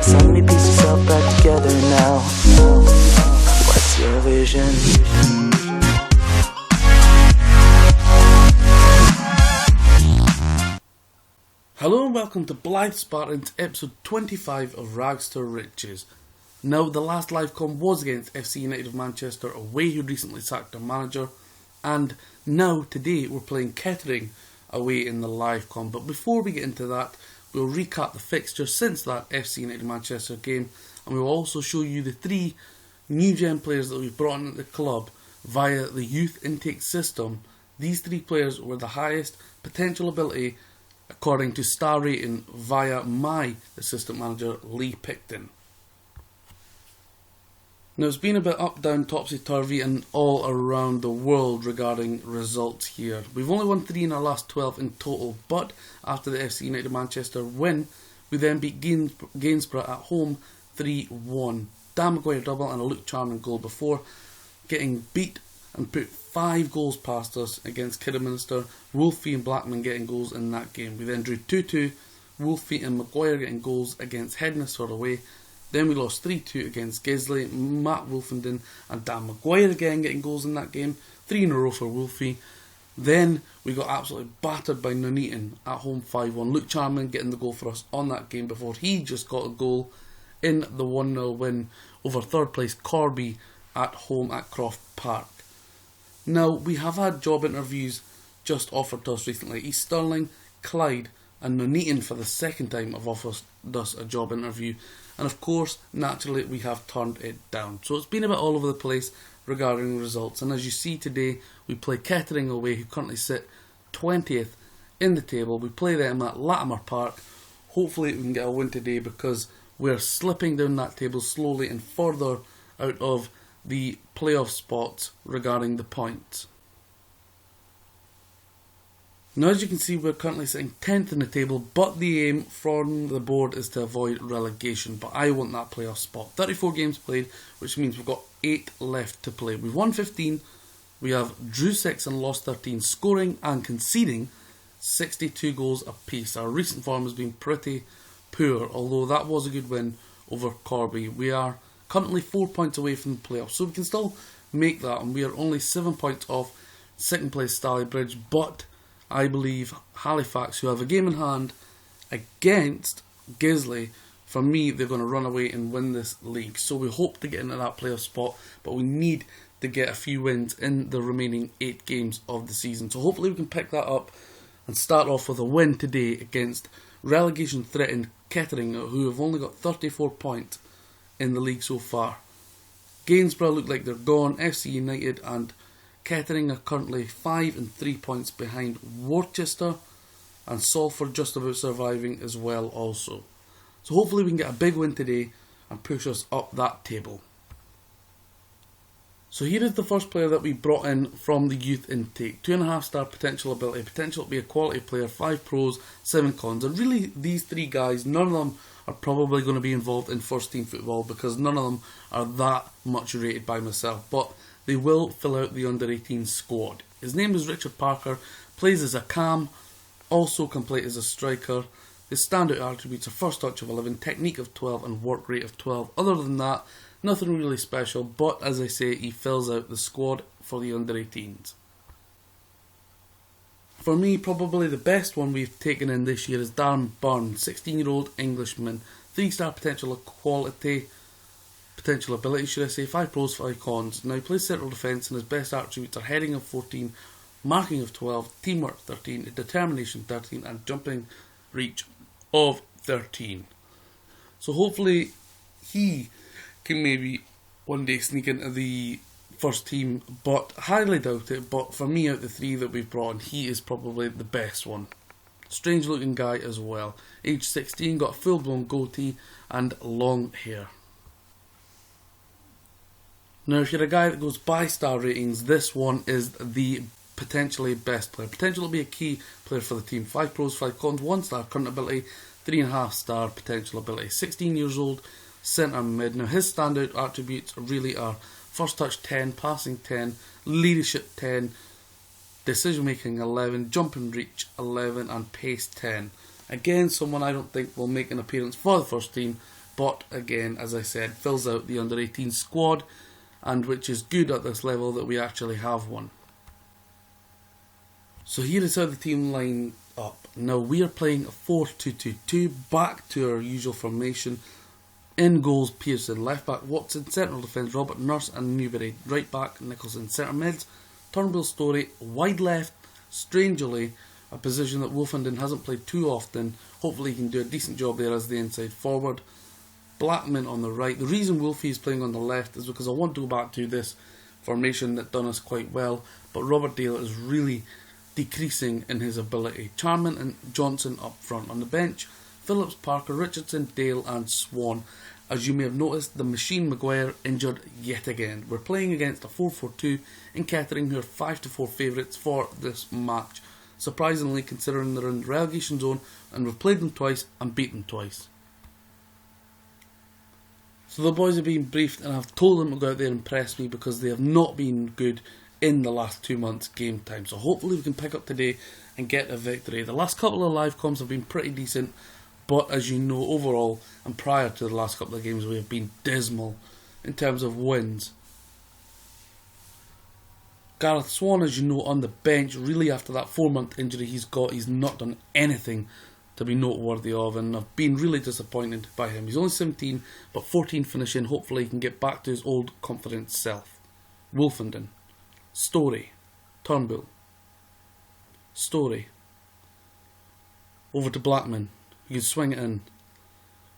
So many pieces all back together now. What's your vision? Hello and welcome to Blyth Spartans, episode 25 of Rags to Riches. Now, the last live com was against A.F.C. United of Manchester away, who recently sacked their manager, and now today we're playing Kettering away in the live com. But before we get into that, we'll recap the fixture since that A.F.C. United of Manchester game, and we'll also show you the three new gen players that we've brought in at the club via the youth intake system. These three players were the highest potential ability according to star rating via my assistant manager Lee Picton. Now, it's been a bit up, down, topsy-turvy and all around the world regarding results here. We've only won 3 in our last 12 in total, but after the FC United Manchester win, we then beat Gainsborough at home 3-1. Dan Maguire double and a Luke Charman goal before getting beat and put 5 goals past us against Kidderminster, Wolfie and Blackman getting goals in that game. We then drew 2-2, Wolfie and Maguire getting goals against Hednesford away. Then we lost 3-2 against Gisley, Matt Wolfenden and Dan Maguire again getting goals in that game, 3 in a row for Wolfie. Then we got absolutely battered by Nuneaton at home 5-1. Luke Charman getting the goal for us on that game before he just got a goal in the 1-0 win over third place Corby at home at Croft Park. Now, we have had job interviews just offered to us recently. East Stirling, Clyde and Nuneaton for the second time have offered us a job interview. And of course, naturally, we have turned it down. So it's been a bit all over the place regarding results. And as you see today, we play Kettering away, who currently sit 20th in the table. We play them at Latimer Park. Hopefully we can get a win today because we're slipping down that table slowly and further out of the playoff spots regarding the points. Now, as you can see, we're currently sitting 10th in the table, but the aim from the board is to avoid relegation. But I want that playoff spot. 34 games played, which means we've got 8 left to play. We've won 15, we have drew 6 and lost 13, scoring and conceding 62 goals apiece. Our recent form has been pretty poor, although that was a good win over Corby. We are currently 4 points away from the playoffs, so we can still make that, and we are only 7 points off second place Stalybridge, but I believe Halifax, who have a game in hand against Gisley, for me, they're going to run away and win this league. So we hope to get into that playoff spot, but we need to get a few wins in the remaining 8 games of the season. So hopefully we can pick that up and start off with a win today against relegation-threatened Kettering, who have only got 34 points in the league so far. Gainsborough look like they're gone. FC United and Kettering are currently 5 and 3 points behind Worcester, and Salford just about surviving as well also. So hopefully we can get a big win today and push us up that table. So here is the first player that we brought in from the youth intake. 2.5 star potential ability, potential to be a quality player, 5 pros, 7 cons. And really these 3 guys, none of them are probably going to be involved in first team football because none of them are that much rated by myself. But they will fill out the under-18 squad. His name is Richard Parker, plays as a cam, also can play as a striker. His standout attributes are first touch of 11, technique of 12 and work rate of 12. Other than that, nothing really special, but as I say, he fills out the squad for the under-18s. For me, probably the best one we've taken in this year is Darren Byrne, 16-year-old Englishman, 3-star potential ability, should I say, 5 pros, 5 cons. Now he plays central defence and his best attributes are heading of 14, marking of 12, teamwork 13, determination 13 and jumping reach of 13. So hopefully he can maybe one day sneak into the first team, but highly doubt it. But for me, out of the 3 that we've brought in, he is probably the best one. Strange looking guy as well. Age 16, got a full blown goatee and long hair. Now, if you're a guy that goes by star ratings, this one is the potentially best player. Potential to be a key player for the team. 5 pros, 5 cons, 1 star current ability, 3.5 star potential ability. 16 years old, centre mid. Now, his standout attributes really are first touch 10, passing 10, leadership 10, decision making 11, jump and reach 11 and pace 10. Again, someone I don't think will make an appearance for the first team but again, as I said, fills out the under-18 squad, and which is good at this level that we actually have one. So here is how the team line up. Now we are playing a 4-2-2-2, back to our usual formation. In goals, Pearson, left back Watson, central defence Robert, Nurse and Newbury, right back Nicholson, centre mids Turnbull, Story, wide left, strangely a position that Wolfenden hasn't played too often. Hopefully he can do a decent job there as the inside forward. Blackman on the right. The reason Wolfie is playing on the left is because I want to go back to this formation that done us quite well, but Robert Dale is really decreasing in his ability. Charman and Johnson up front. On the bench, Phillips, Parker, Richardson, Dale and Swan. As you may have noticed, the Machine Maguire injured yet again. We're playing against a 4-4-2 in Kettering, who are 5-4 favourites for this match. Surprisingly, considering they're in the relegation zone and we've played them twice and beat them twice. So the boys have been briefed and I've told them to go out there and impress me because they have not been good in the last 2 months game time. So hopefully we can pick up today and get a victory. The last couple of live comms have been pretty decent, but as you know, overall and prior to the last couple of games, we have been dismal in terms of wins. Gareth Swan, as you know, on the bench. Really, after that 4-month injury he's not done anything to be noteworthy of, and I've been really disappointed by him. He's only 17, but 14 finishing. Hopefully he can get back to his old confident self. Wolfenden, Story, Turnbull, Story, over to Blackman. You can swing it in,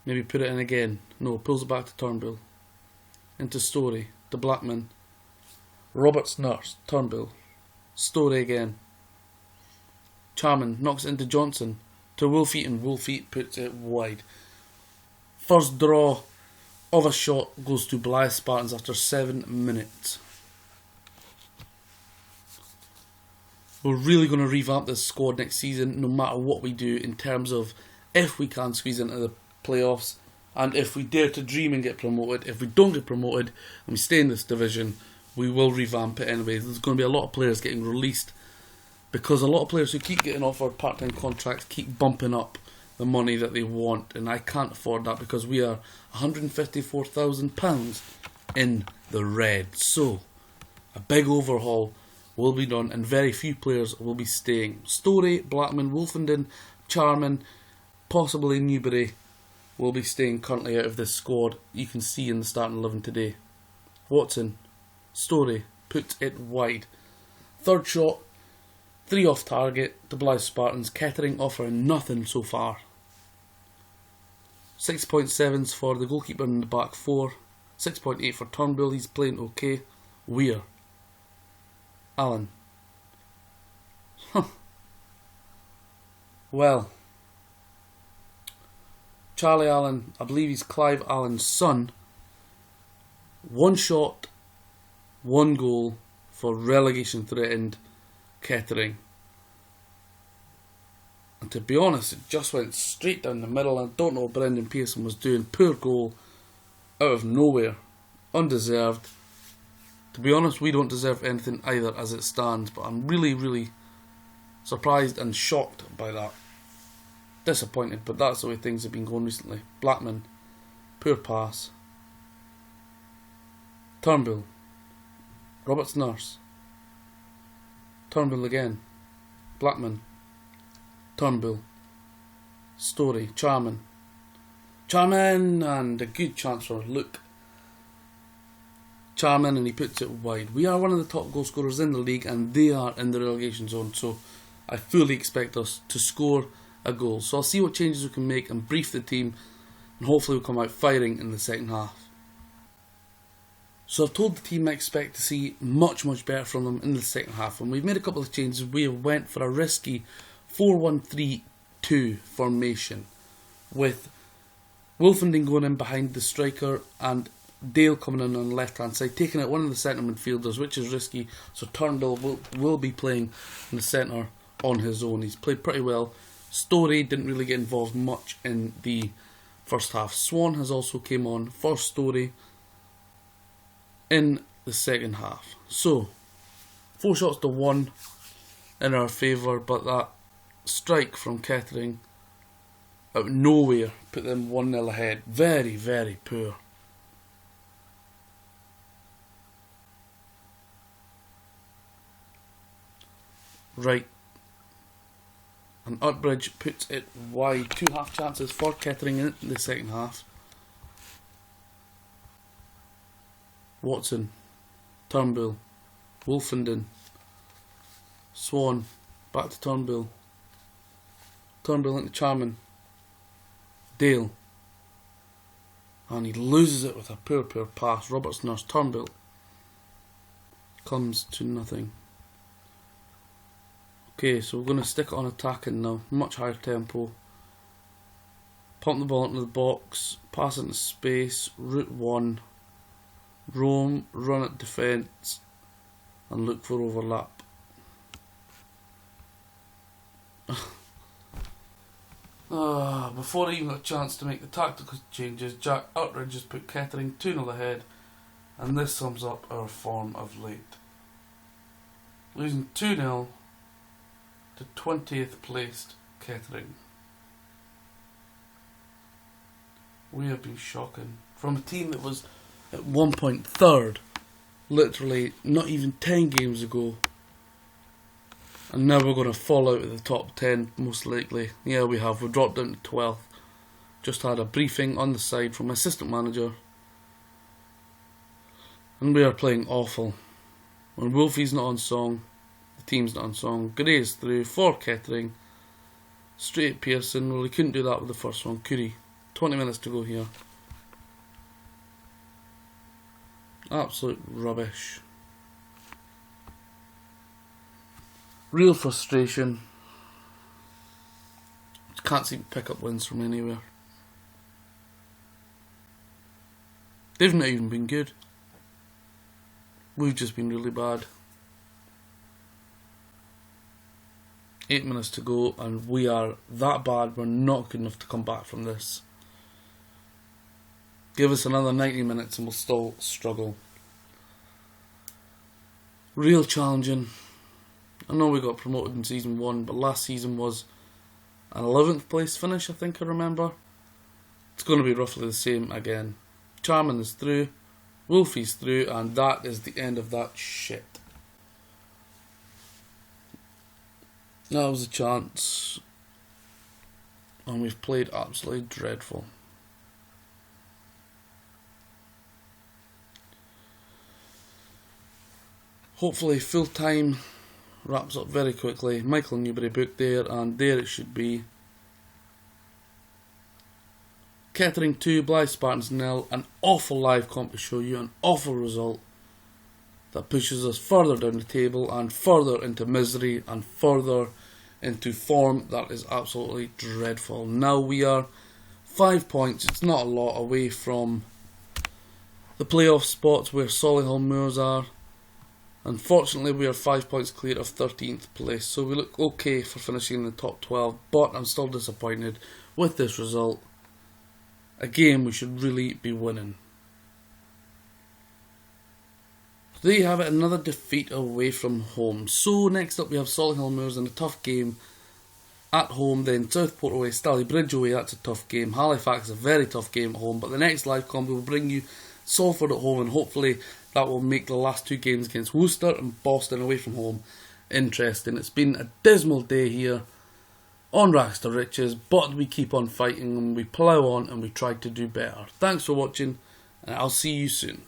maybe put it in again. No, pulls it back to Turnbull, into Story, to Blackman, Roberts, Nurse, Turnbull, Story again. Charman knocks it into Johnson, to Wolfie, and Wolfie puts it wide. First draw of a shot goes to Blyth Spartans after 7 minutes. We're really going to revamp this squad next season, no matter what we do, in terms of if we can squeeze into the playoffs and if we dare to dream and get promoted. If we don't get promoted and we stay in this division, we will revamp it anyway. There's going to be a lot of players getting released because a lot of players who keep getting offered part-time contracts keep bumping up the money that they want, and I can't afford that because we are £154,000 in the red. So a big overhaul will be done and very few players will be staying. Story, Blackman, Wolfenden, Charman, possibly Newbury will be staying currently out of this squad. You can see in the starting 11 today. Watson, Story, puts it wide. Third shot, 3 off target to Blyth Spartans. Kettering offering nothing so far. 6.7s for the goalkeeper in the back 4. 6.8 for Turnbull, he's playing okay. Weir, Allen. Well, Charlie Allen, I believe he's Clive Allen's son. 1 shot, 1 goal for relegation threatened Kettering. And to be honest, it just went straight down the middle. I don't know what Brendan Pearson was doing. Poor goal out of nowhere. Undeserved. To be honest, we don't deserve anything either as it stands, but I'm really, really surprised and shocked by that. Disappointed, but that's the way things have been going recently. Blackman, poor pass. Turnbull, Roberts, Nurse, Turnbull again, Blackman, Turnbull, Story, Charman, and a good chance for Luke. Charman, and he puts it wide. We are one of the top goal scorers in the league and they are in the relegation zone, so I fully expect us to score a goal. So I'll see what changes we can make and brief the team, and hopefully we'll come out firing in the second half. So I've told the team I expect to see much better from them in the second half, and we've made a couple of changes. We went for a risky 4-1-3-2 formation with Wolfenden going in behind the striker and Dale coming in on the left hand side, taking out one of the centre midfielders, which is risky. So Turnbull will be playing in the centre on his own. He's played pretty well. Story didn't really get involved much in the first half. Swan has also came on for Story in the second half. So 4 shots to 1 in our favour, but that strike from Kettering out of nowhere put them 1-0 ahead. Very, very poor. Right. And Utbridge puts it wide. 2 half chances for Kettering in the second half. Watson, Turnbull, Wolfenden, Swan, back to Turnbull. Turnbull into Charman. Dale. And he loses it with a poor pass. Robertson or Turnbull. Comes to nothing. Okay, so we're going to stick it on attacking now. Much higher tempo. Pump the ball into the box. Pass into space. Route 1. Roam. Run at defence. And look for overlap. Before I even got a chance to make the tactical changes, Jack Utridge has put Kettering 2-0 ahead, and this sums up our form of late. Losing 2-0 to 20th placed Kettering. We have been shocking. From a team that was at one point third, literally not even 10 games ago, and now we're going to fall out of the top 10 most likely. Yeah, we have. We've dropped down to 12th. Just had a briefing on the side from my assistant manager, and we are playing awful. When Wolfie's not on song, the team's not on song. Gray's through for Kettering. Straight at Pearson. Well, he couldn't do that with the first one, could he? 20 minutes to go here. Absolute rubbish. Real frustration. Can't seem to pick up wins from anywhere. They've not even been good. We've just been really bad. 8 minutes to go, and we are that bad. We're not good enough to come back from this. Give us another 90 minutes and we'll still struggle. Real challenging. I know we got promoted in season 1, but last season was an 11th place finish, I think I remember. It's going to be roughly the same again. Charman is through, Wolfie's through, and that is the end of that shit. That was a chance, and we've played absolutely dreadful. Hopefully full time wraps up very quickly. Michael Newbury booked there, and there it should be. Kettering 2, Blyth Spartans 0. An awful live comp to show you, an awful result that pushes us further down the table and further into misery and further into form that is absolutely dreadful. Now we are 5 points, it's not a lot, away from the playoff spots where Solihull Moors are. Unfortunately, we are 5 points clear of 13th place, so we look okay for finishing in the top 12, but I'm still disappointed with this result. A game we should really be winning. So there you have it, another defeat away from home. So next up we have Solihull Moors in a tough game at home, then Southport away, Stalybridge away, that's a tough game. Halifax a very tough game at home, but the next live comp will bring you Salford at home, and hopefully that will make the last 2 games against Worcester and Boston away from home interesting. It's been a dismal day here on Rags to Riches, but we keep on fighting and we plough on and we try to do better. Thanks for watching, and I'll see you soon.